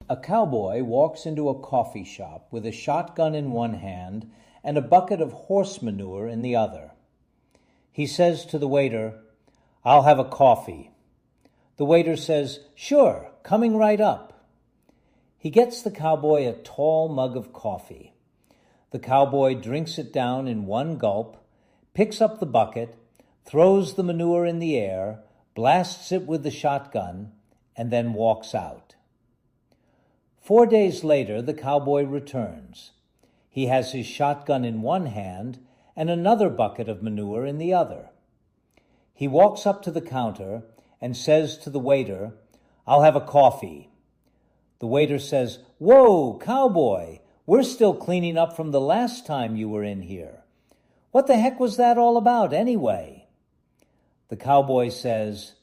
A cowboy walks into a coffee shop with a shotgun in one hand and a bucket of horse manure in the other. He says to the waiter, "I'll have a coffee." The waiter says, "Sure, coming right up." He gets the cowboy a tall mug of coffee. The cowboy drinks it down in one gulp, picks up the bucket, throws the manure in the air, blasts it with the shotgun, and then walks out. 4 days later, the cowboy returns. He has his shotgun in one hand and another bucket of manure in the other. He walks up to the counter and says to the waiter, "I'll have a coffee." The waiter says, "Whoa, cowboy, we're still cleaning up from the last time you were in here. What the heck was that all about anyway?" The cowboy says,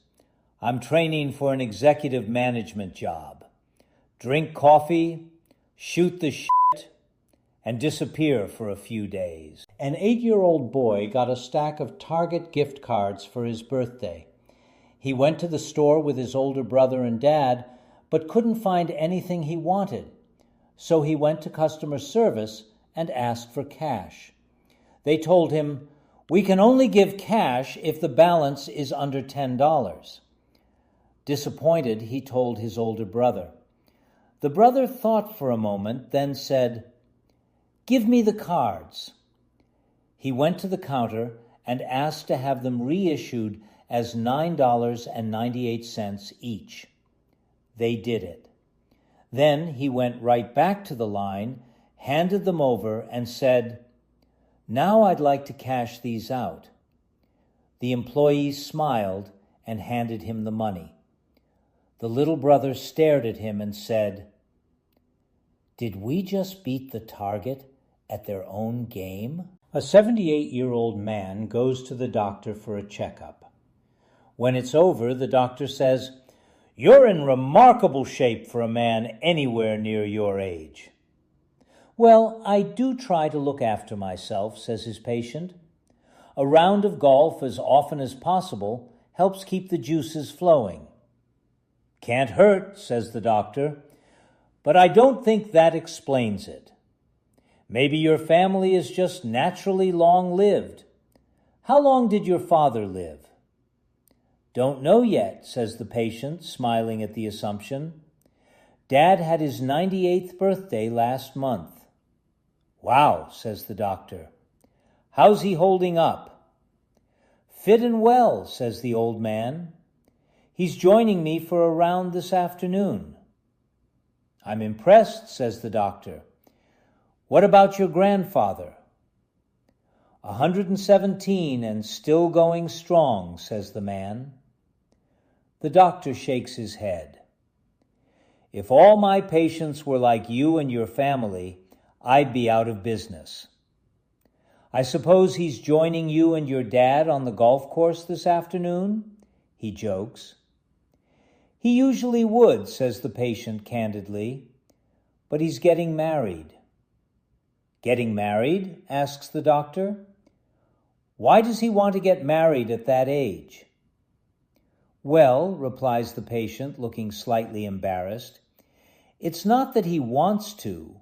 "I'm training for an executive management job. Drink coffee, shoot the shit, and disappear for a few days." An 8-year-old boy got a stack of Target gift cards for his birthday. He went to the store with his older brother and dad, but couldn't find anything he wanted. So he went to customer service and asked for cash. They told him, "We can only give cash if the balance is under $10. Disappointed, he told his older brother. The brother thought for a moment, then said, "Give me the cards." He went to the counter and asked to have them reissued as $9.98 each. They did it. Then he went right back to the line, handed them over, and said, "Now I'd like to cash these out." The employee smiled and handed him the money. The little brother stared at him and said, "Did we just beat the target at their own game?" A 78-year-old man goes to the doctor for a checkup. When it's over, the doctor says, "You're in remarkable shape for a man anywhere near your age." "Well, I do try to look after myself," says his patient. "A round of golf as often as possible helps keep the juices flowing." "Can't hurt," says the doctor, "but I don't think that explains it. Maybe your family is just naturally long-lived. How long did your father live?" "Don't know yet," says the patient, smiling at the assumption. "Dad had his 98th birthday last month." "Wow," says the doctor. "How's he holding up?" "Fit and well," says the old man. "He's joining me for a round this afternoon." "I'm impressed," says the doctor. "What about your grandfather?" 117 and still going strong," says the man. The doctor shakes his head. "If all my patients were like you and your family, I'd be out of business." "I suppose he's joining you and your dad on the golf course this afternoon?" He jokes. "He usually would," says the patient candidly, "but he's getting married." "Getting married?" asks the doctor. "Why does he want to get married at that age?" "Well," replies the patient, looking slightly embarrassed, "it's not that he wants to.